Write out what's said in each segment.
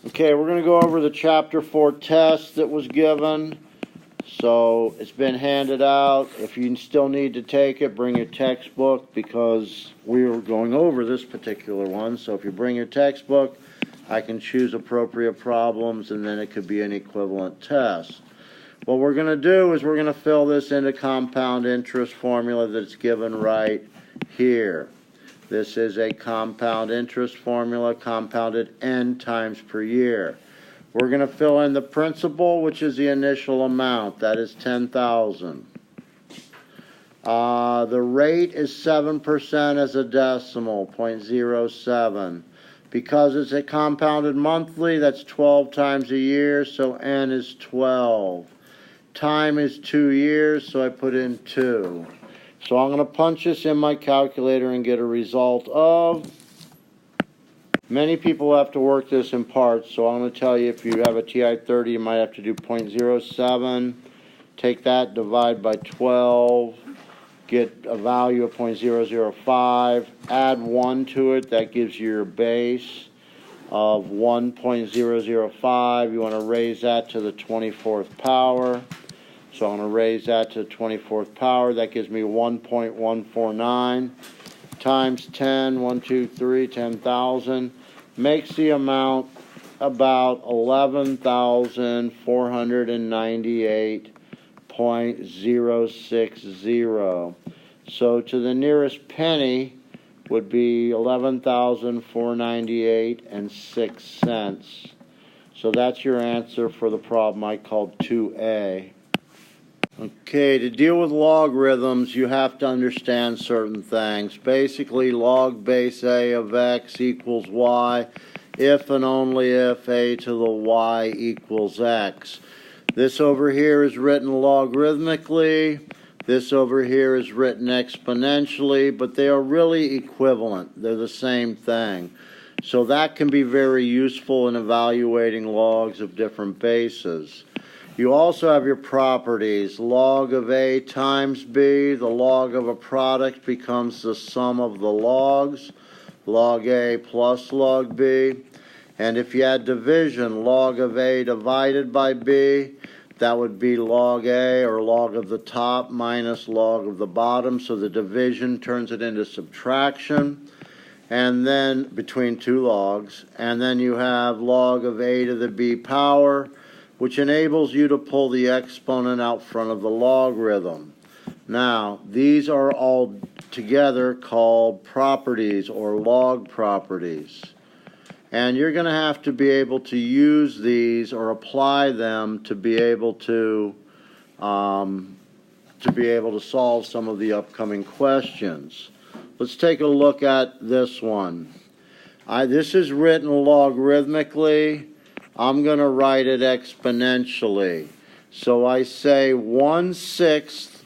Okay, we're going to go over the Chapter 4 test that was given. So it's been handed out. If you still need to take it, bring your textbook because we were going over this particular one. So if you bring your textbook, I can choose appropriate problems and then it could be an equivalent test. What we're going to do is we're going to fill this into compound interest formula that's given right here. This is a compound interest formula, compounded n times per year. We're going to fill in the principal, which is the initial amount. That is $10,000. The rate is 7% as a decimal, 0.07. Because it's a compounded monthly, that's 12 times a year, so n is 12. Time is 2 years, so I put in 2. So I'm going to punch this in my calculator and get a result of... Many people have to work this in parts, so I'm going to tell you if you have a TI-30, you might have to do 0.07. Take that, divide by 12, get a value of 0.005, add 1 to it, that gives you your base of 1.005. You want to raise that to the 24th power. So I'm going to raise that to the 24th power. That gives me 1.149 times 10, 1, 2, 3, 10,000. Makes the amount about 11,498.060. So to the nearest penny would be 11,498.06. So that's your answer for the problem I called 2A. Okay, to deal with logarithms, you have to understand certain things. Basically, log base A of x equals y if and only if a to the y equals x. This over here is written logarithmically. This over here is written exponentially, but they are really equivalent. They're the same thing. So that can be very useful in evaluating logs of different bases. You also have your properties. Log of A times B, the log of a product becomes the sum of the logs. Log A plus log B. And if you had division, log of A divided by B, that would be log A, or log of the top, minus log of the bottom. So the division turns it into subtraction. And then between two logs. And then you have log of A to the B power, which enables you to pull the exponent out front of the logarithm. Now, these are all together called properties or log properties. And you're going to have to be able to use these or apply them to be able to solve some of the upcoming questions. Let's take a look at this one. This is written logarithmically. I'm going to write it exponentially. So I say 1/6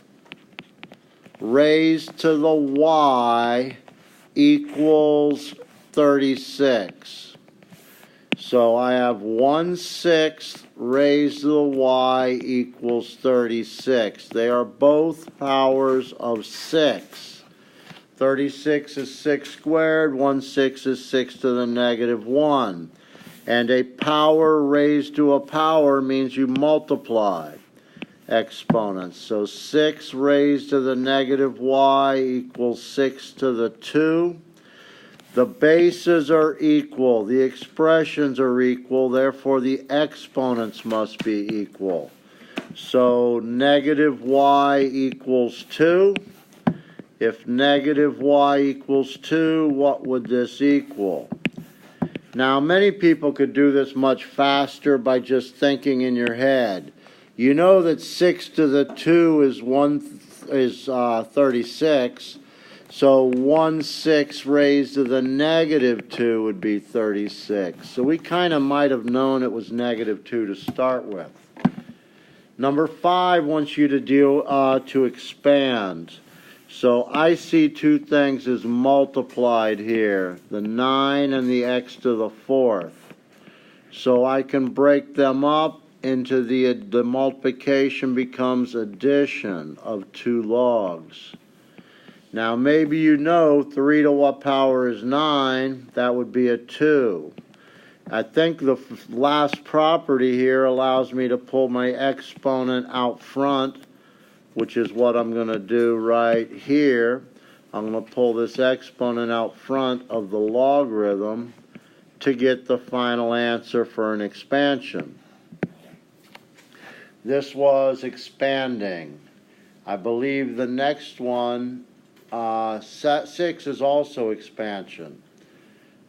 raised to the y equals 36. So I have 1/6 raised to the y equals 36. They are both powers of 6. 36 is 6 squared. 1/6 is 6 to the negative 1. And a power raised to a power means you multiply exponents. So 6 raised to the negative y equals 6 to the 2. The bases are equal. The expressions are equal. Therefore, the exponents must be equal. So negative y equals 2. If negative y equals 2, what would this equal? Now, many people could do this much faster by just thinking in your head. You know that 6 to the 2 is 36, so 1/6 raised to the negative 2 would be 36. So we kind of might have known it was negative 2 to start with. Number 5 wants you to expand. So I see two things as multiplied here, the 9 and the x to the 4th. So I can break them up into the multiplication becomes addition of two logs. Now maybe you know 3 to what power is 9, that would be a 2. I think the last property here allows me to pull my exponent out front, which is what I'm going to do right here. I'm going to pull this exponent out front of the logarithm to get the final answer for an expansion. This was expanding. I believe the next one, 6, is also expansion.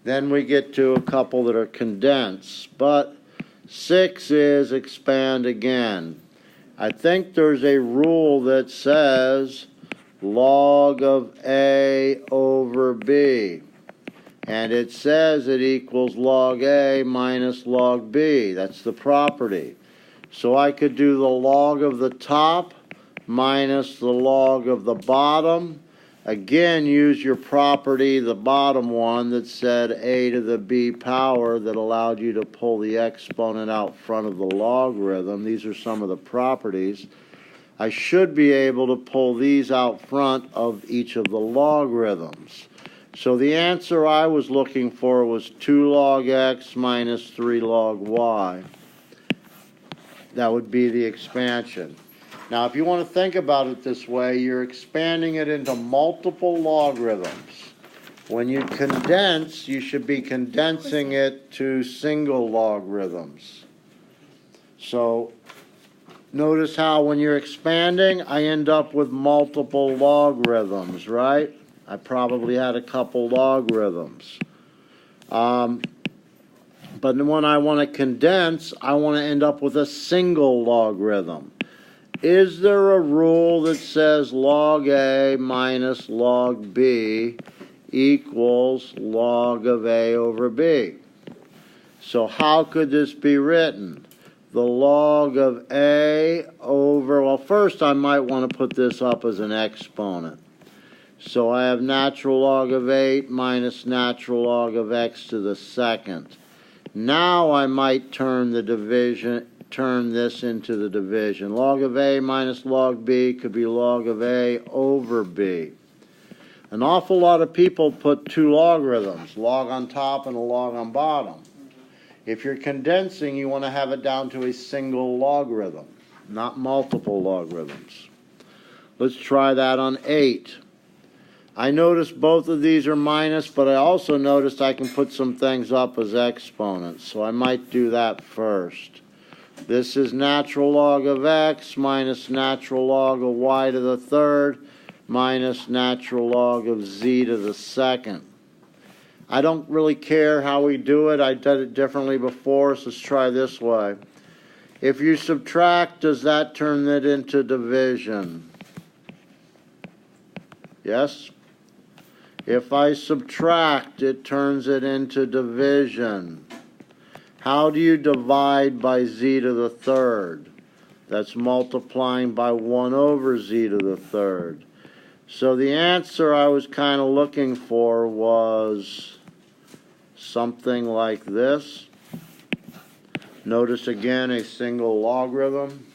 Then we get to a couple that are condensed, but 6 is expand again. I think there's a rule that says log of A over B, and it says it equals log A minus log B. That's the property. So I could do the log of the top minus the log of the bottom. Again, use your property, the bottom one that said a to the b power, that allowed you to pull the exponent out front of the logarithm. These are some of the properties. I should be able to pull these out front of each of the logarithms. So the answer I was looking for was 2 log x minus 3 log y. That would be the expansion. Now, if you want to think about it this way, you're expanding it into multiple logarithms. When you condense, you should be condensing it to single logarithms. So, notice how when you're expanding, I end up with multiple logarithms, right? I probably had a couple logarithms. But when I want to condense, I want to end up with a single logarithm. Is there a rule that says log A minus log B equals log of A over B? So how could this be written? The log of A over, well, first I might want to put this up as an exponent. So I have natural log of 8 minus natural log of x to the second. Now I might turn this into the division. Log of A minus log B could be log of A over B. An awful lot of people put 2 logarithms, log on top and a log on bottom. If you're condensing, you want to have it down to a single logarithm, not multiple logarithms. Let's try that on 8. I noticed both of these are minus, but I also noticed I can put some things up as exponents, so I might do that first. This is natural log of x minus natural log of y to the third minus natural log of z to the second. I don't really care how we do it. I did it differently before, so let's try this way. If you subtract, does that turn it into division? Yes? If I subtract, it turns it into division. How do you divide by z to the third? That's multiplying by 1 over z to the third. So the answer I was kind of looking for was something like this. Notice again a single logarithm.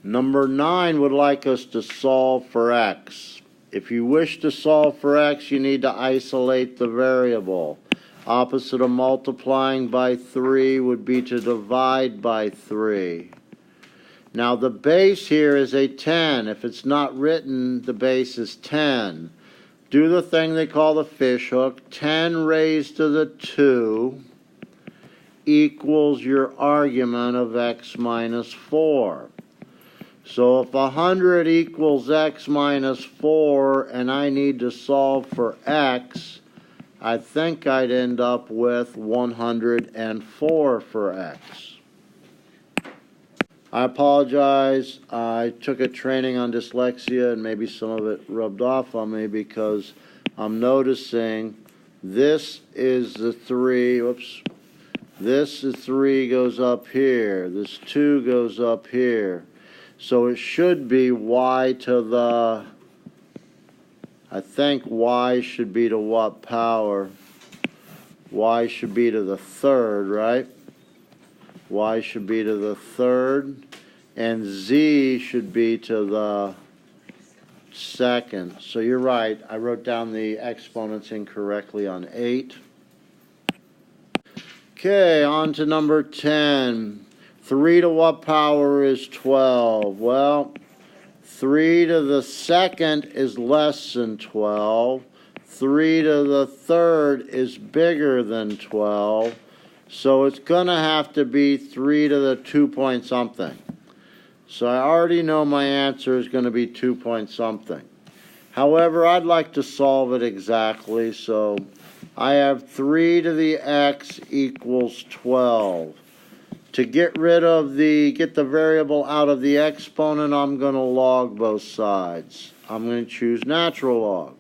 Number 9 would like us to solve for x. If you wish to solve for x, you need to isolate the variable. Opposite of multiplying by 3 would be to divide by 3. Now the base here is a 10. If it's not written, the base is 10. Do the thing they call the fish hook. 10 raised to the 2 equals your argument of x minus 4. So if 100 equals x minus 4 and I need to solve for x, I think I'd end up with 104 for x. I apologize. I took a training on dyslexia and maybe some of it rubbed off on me because I'm noticing this is the 3, whoops, this is 3 goes up here, this 2 goes up here. So it should be y to the, I think y should be to what power? Y should be to the third, right? Y should be to the third. And z should be to the second. So you're right. I wrote down the exponents incorrectly on 8. Okay, on to number 10. 3 to what power is 12? Well, 3 to the second is less than 12. 3 to the third is bigger than 12. So it's going to have to be 3 to the 2 point something. So I already know my answer is going to be 2 point something. However, I'd like to solve it exactly, so I have 3 to the x equals 12. To get the variable out of the exponent, I'm going to log both sides. I'm going to choose natural log.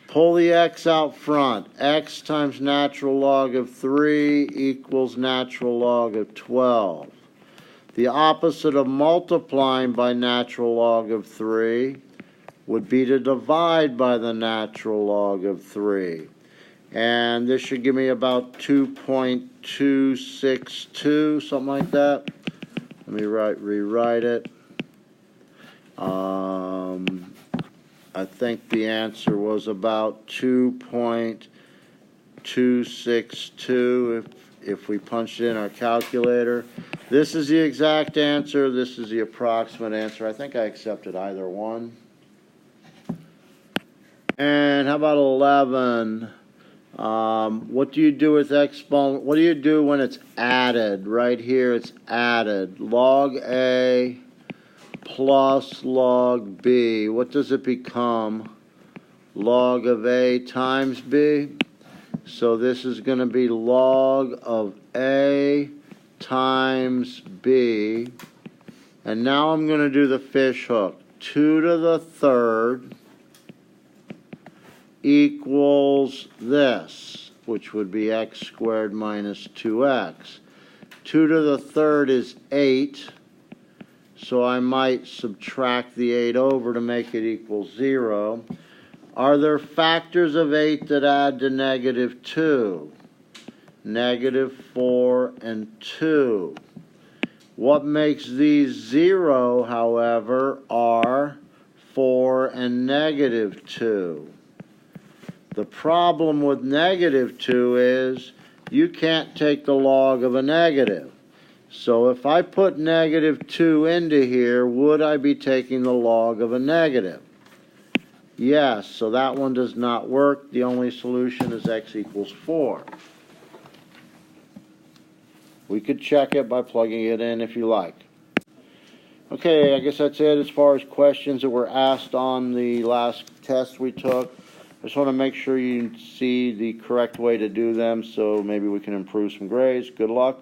Pull the x out front. X times natural log of 3 equals natural log of 12. The opposite of multiplying by natural log of 3 would be to divide by the natural log of 3. And this should give me about 2.262, something like that. Let me rewrite it. I think the answer was about 2.262 if we punched it in our calculator. This is the exact answer. This is the approximate answer. I think I accepted either one. And how about 11? What do you do with exponent? What do you do when it's added? Right here it's added. Log A plus log B. What does it become? Log of A times B. So this is going to be log of A times B. And now I'm going to do the fish hook. 2 to the third equals this, which would be x squared minus 2x. 2 to the third is 8, so I might subtract the 8 over to make it equal 0. Are there factors of 8 that add to negative 2? Negative 4 and 2. What makes these 0, however, are 4 and negative 2. The problem with negative 2 is you can't take the log of a negative. So if I put negative 2 into here, would I be taking the log of a negative? Yes, so that one does not work. The only solution is x equals 4. We could check it by plugging it in if you like. Okay, I guess that's it as far as questions that were asked on the last test we took. I just want to make sure you see the correct way to do them so maybe we can improve some grades. Good luck.